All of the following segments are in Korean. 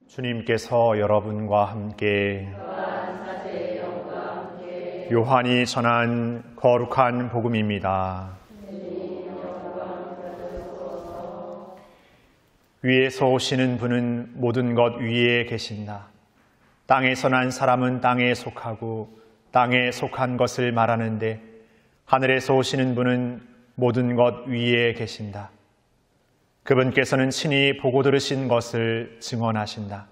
주님께서 여러분과 함께 요한이 전한 거룩한 복음입니다. 위에서 오시는 분은 모든 것 위에 계신다. 땅에서 난 사람은 땅에 속하고 땅에 속한 것을 말하는데 하늘에서 오시는 분은 모든 것 위에 계신다. 그분께서는 친히 보고 들으신 것을 증언하신다.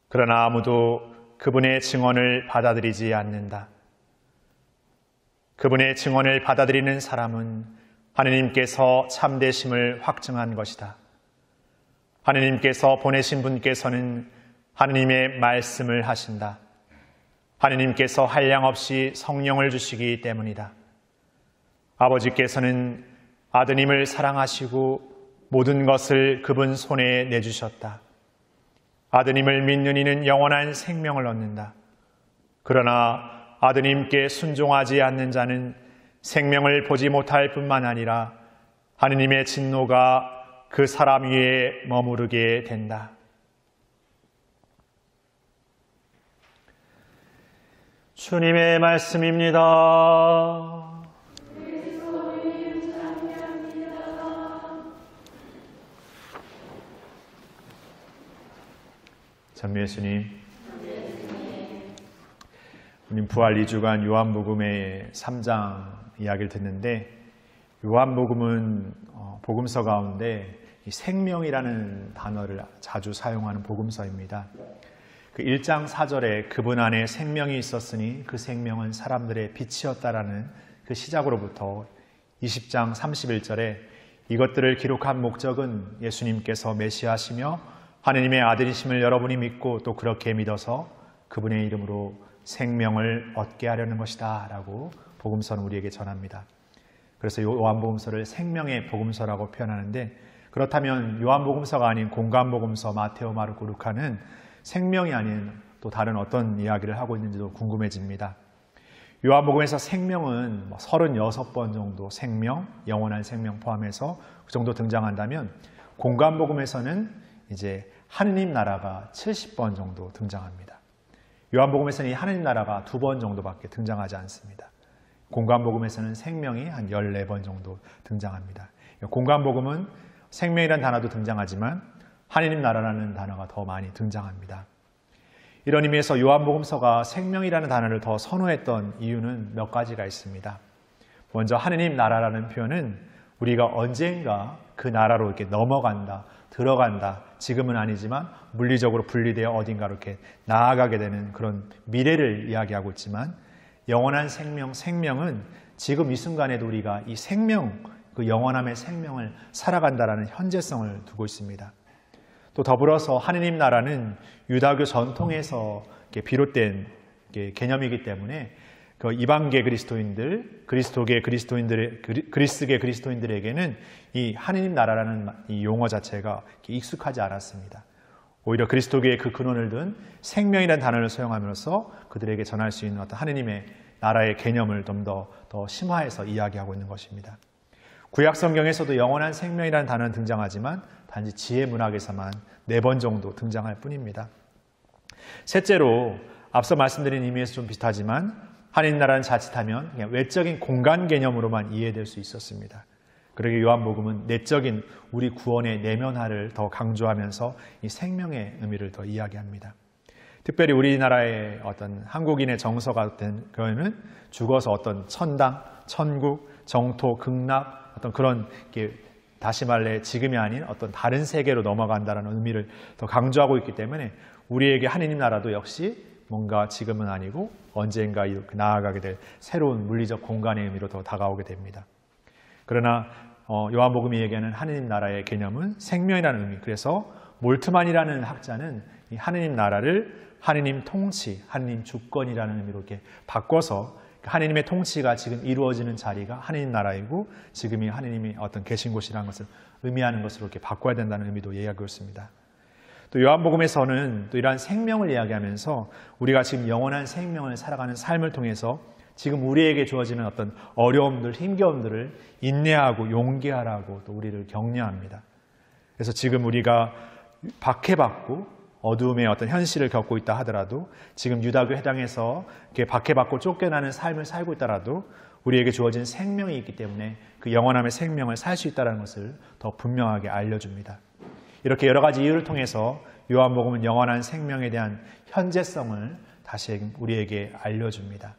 그러나 아무도 그분의 증언을 받아들이지 않는다. 그분의 증언을 받아들이는 사람은 하느님께서 참되심을 확증한 것이다. 하느님께서 보내신 분께서는 하느님의 말씀을 하신다. 하느님께서 한량없이 성령을 주시기 때문이다. 아버지께서는 아드님을 사랑하시고 모든 것을 그분 손에 내주셨다. 아드님을 믿는 이는 영원한 생명을 얻는다. 그러나 아드님께 순종하지 않는 자는 생명을 보지 못할 뿐만 아니라 하느님의 진노가 그 사람 위에 머무르게 된다. 주님의 말씀입니다. 전미 예수님, 우린 부활 2주간 요한복음의 3장 이야기를 듣는데, 요한복음은 복음서 가운데 생명이라는 단어를 자주 사용하는 복음서입니다. 그 1장 4절에 그분 안에 생명이 있었으니 그 생명은 사람들의 빛이었다라는 그 시작으로부터 20장 31절에 이것들을 기록한 목적은 예수님께서 메시아시며 하느님의 아들이심을 여러분이 믿고 또 그렇게 믿어서 그분의 이름으로 생명을 얻게 하려는 것이다 라고 복음서는 우리에게 전합니다. 그래서 요한복음서를 생명의 복음서라고 표현하는데, 그렇다면 요한복음서가 아닌 공관복음서 마테오, 마르코, 루카는 생명이 아닌 또 다른 어떤 이야기를 하고 있는지도 궁금해집니다. 요한복음에서 생명은 36번 정도 생명, 영원한 생명 포함해서 그 정도 등장한다면, 공관복음에서는 이제 하느님 나라가 70번 정도 등장합니다. 요한복음에서는 이 하느님 나라가 2번 정도밖에 등장하지 않습니다. 공관복음에서는 생명이 한 14번 정도 등장합니다. 공관복음은 생명이라는 단어도 등장하지만 하느님 나라라는 단어가 더 많이 등장합니다. 이런 의미에서 요한복음서가 생명이라는 단어를 더 선호했던 이유는 몇 가지가 있습니다. 먼저 하느님 나라라는 표현은 우리가 언젠가 그 나라로 이렇게 넘어간다, 들어간다, 지금은 아니지만 물리적으로 분리되어 어딘가로 이렇게 나아가게 되는 그런 미래를 이야기하고 있지만, 영원한 생명은 지금 이 순간에도 우리가 이 생명, 그 영원함의 생명을 살아간다라는 현재성을 두고 있습니다. 또 더불어서 하느님 나라는 유다교 전통에서 비롯된 개념이기 때문에 그 이방계 그리스도인들, 그리스계 그리스도인들에게는 이 하느님 나라라는 이 용어 자체가 익숙하지 않았습니다. 오히려 그리스도교의 그 근원을 둔 생명이라는 단어를 사용하면서 그들에게 전할 수 있는 어떤 하느님의 나라의 개념을 좀 더 심화해서 이야기하고 있는 것입니다. 구약 성경에서도 영원한 생명이라는 단어는 등장하지만 단지 지혜 문학에서만 4번 정도 등장할 뿐입니다. 셋째로, 앞서 말씀드린 의미에서 좀 비슷하지만 하느님 나라는 자칫하면 그냥 외적인 공간 개념으로만 이해될 수 있었습니다. 그러기에 요한복음은 내적인 우리 구원의 내면화를 더 강조하면서 이 생명의 의미를 더 이야기합니다. 특별히 우리나라의 어떤 한국인의 정서 같은 경우에는 죽어서 어떤 천당, 천국, 정토, 극락, 어떤 그런 다시 말해 지금이 아닌 어떤 다른 세계로 넘어간다는 의미를 더 강조하고 있기 때문에 우리에게 하느님 나라도 역시 뭔가 지금은 아니고 언젠가 나아가게 될 새로운 물리적 공간의 의미로 더 다가오게 됩니다. 그러나 요한복음이 얘기하는 하느님 나라의 개념은 생명이라는 의미, 그래서 몰트만이라는 학자는 이 하느님 나라를 하느님 통치, 하느님 주권이라는 의미로 이렇게 바꿔서 하느님의 통치가 지금 이루어지는 자리가 하느님 나라이고 지금이 하느님이 어떤 계신 곳이라는 것을 의미하는 것으로 이렇게 바꿔야 된다는 의미도 이야기하고 있습니다. 또 요한복음에서는 또 이러한 생명을 이야기하면서 우리가 지금 영원한 생명을 살아가는 삶을 통해서 지금 우리에게 주어지는 어떤 어려움들, 힘겨움들을 인내하고 용기하라고 또 우리를 격려합니다. 그래서 지금 우리가 박해받고 어두움의 어떤 현실을 겪고 있다 하더라도, 지금 유다교 회당에서 이렇게 박해받고 쫓겨나는 삶을 살고 있더라도 우리에게 주어진 생명이 있기 때문에 그 영원함의 생명을 살 수 있다는 것을 더 분명하게 알려줍니다. 이렇게 여러 가지 이유를 통해서 요한복음은 영원한 생명에 대한 현재성을 다시 우리에게 알려줍니다.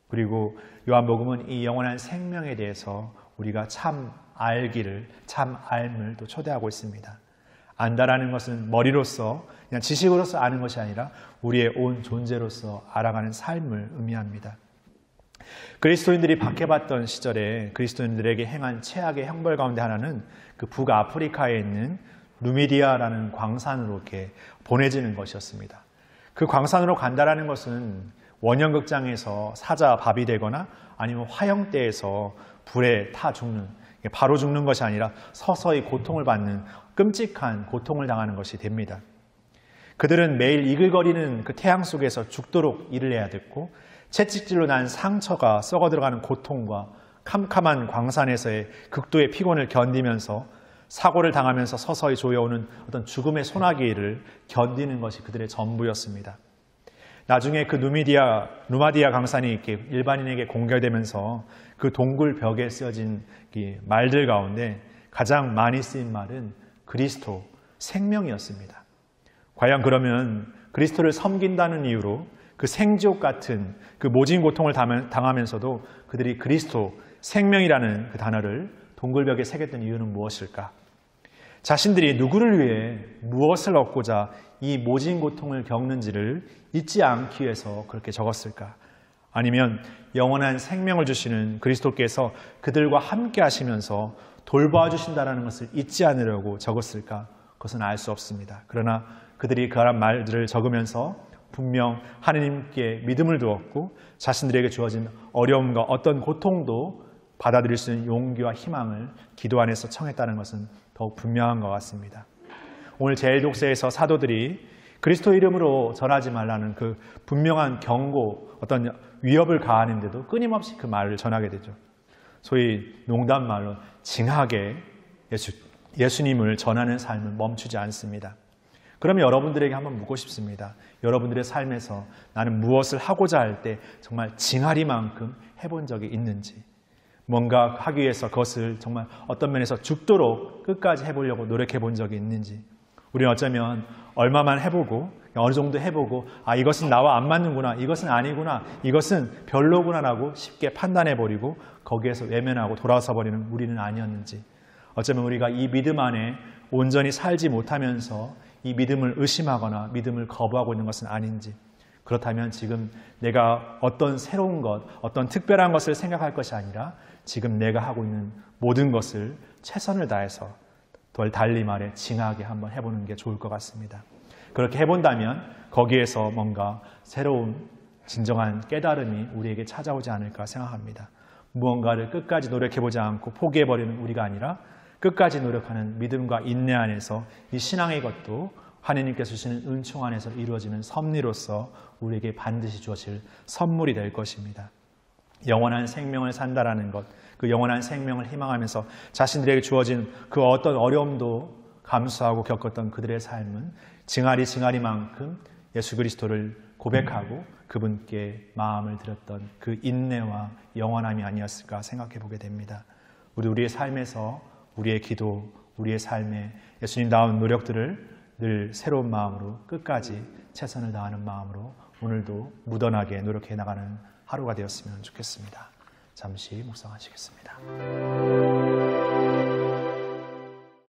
그리고 요한복음은 이 영원한 생명에 대해서 우리가 참 알기를, 참 알을 또 초대하고 있습니다. 안다라는 것은 머리로서 그냥 지식으로서 아는 것이 아니라 우리의 온 존재로서 알아가는 삶을 의미합니다. 그리스도인들이 박해받던 시절에 그리스도인들에게 행한 최악의 형벌 가운데 하나는 그 북아프리카에 있는 누미디아라는 광산으로 이렇게 보내지는 것이었습니다. 그 광산으로 간다라는 것은 원형극장에서 사자 밥이 되거나 아니면 화형대에서 불에 타 죽는, 바로 죽는 것이 아니라 서서히 고통을 받는 끔찍한 고통을 당하는 것이 됩니다. 그들은 매일 이글거리는 그 태양 속에서 죽도록 일을 해야 됐고, 채찍질로 난 상처가 썩어 들어가는 고통과 캄캄한 광산에서의 극도의 피곤을 견디면서 사고를 당하면서 서서히 조여오는 어떤 죽음의 소나기를 견디는 것이 그들의 전부였습니다. 나중에 그 누마디아 강산이 이렇게 일반인에게 공개되면서 그 동굴 벽에 쓰여진 말들 가운데 가장 많이 쓰인 말은 그리스도, 생명이었습니다. 과연 그러면 그리스도를 섬긴다는 이유로 그 생지옥 같은 그 모진 고통을 당하면서도 그들이 그리스도, 생명이라는 그 단어를 동굴벽에 새겼던 이유는 무엇일까? 자신들이 누구를 위해 무엇을 얻고자 이 모진 고통을 겪는지를 잊지 않기 위해서 그렇게 적었을까? 아니면 영원한 생명을 주시는 그리스도께서 그들과 함께 하시면서 돌봐주신다는 것을 잊지 않으려고 적었을까? 그것은 알 수 없습니다. 그러나 그들이 그런 말들을 적으면서 분명 하느님께 믿음을 두었고 자신들에게 주어진 어려움과 어떤 고통도 받아들일 수 있는 용기와 희망을 기도 안에서 청했다는 것은 더욱 분명한 것 같습니다. 오늘 제1독서에서 사도들이 그리스도 이름으로 전하지 말라는 그 분명한 경고, 어떤 위협을 가하는데도 끊임없이 그 말을 전하게 되죠. 소위 농담말로 징하게 예수님을 전하는 삶을 멈추지 않습니다. 그러면 여러분들에게 한번 묻고 싶습니다. 여러분들의 삶에서 나는 무엇을 하고자 할 때 정말 징하리만큼 해본 적이 있는지, 뭔가 하기 위해서 그것을 정말 어떤 면에서 죽도록 끝까지 해보려고 노력해 본 적이 있는지, 우리는 어쩌면 얼마만 해보고 어느 정도 해보고 이것은 나와 안 맞는구나, 이것은 아니구나, 이것은 별로구나라고 쉽게 판단해버리고 거기에서 외면하고 돌아서 버리는 우리는 아니었는지, 어쩌면 우리가 이 믿음 안에 온전히 살지 못하면서 이 믿음을 의심하거나 믿음을 거부하고 있는 것은 아닌지, 그렇다면 지금 내가 어떤 새로운 것, 어떤 특별한 것을 생각할 것이 아니라 지금 내가 하고 있는 모든 것을 최선을 다해서 덜 달리 말해 징하게 한번 해보는 게 좋을 것 같습니다. 그렇게 해본다면 거기에서 뭔가 새로운 진정한 깨달음이 우리에게 찾아오지 않을까 생각합니다. 무언가를 끝까지 노력해보지 않고 포기해버리는 우리가 아니라 끝까지 노력하는 믿음과 인내 안에서 이 신앙의 것도 하나님께서 주시는 은총 안에서 이루어지는 섭리로서 우리에게 반드시 주어질 선물이 될 것입니다. 영원한 생명을 산다라는 것, 그 영원한 생명을 희망하면서 자신들에게 주어진 그 어떤 어려움도 감수하고 겪었던 그들의 삶은 징하리만큼 예수 그리스도를 고백하고 그분께 마음을 드렸던 그 인내와 영원함이 아니었을까 생각해 보게 됩니다. 우리의 삶에서 우리의 기도, 우리의 삶에 예수님다운 노력들을 늘 새로운 마음으로 끝까지 최선을 다하는 마음으로 오늘도 무던하게 노력해 나가는 하루가 되었으면 좋겠습니다. 잠시 묵상하시겠습니다.